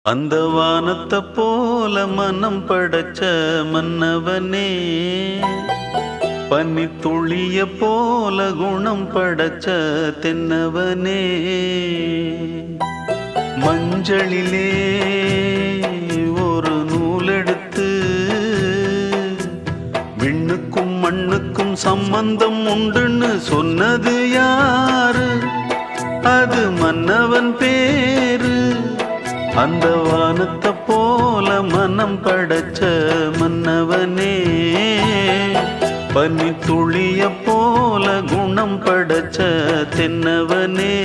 அந்த வானத்தை போல மனம் படைச்ச மன்னவனே, பனித்துளிய போல குணம் படைச்ச தென்னவனே, மஞ்சளிலே ஒரு நூலெடுத்து விண்ணுக்கும் மண்ணுக்கும் சம்பந்தம் உண்டுன்னு சொன்னது யாரு? அது மன்னவன் பேரு. அந்த வானத்தை போல மனம் படைச்ச மன்னவனே, பனித்துளிய போல குணம் படைச்ச தென்னவனே.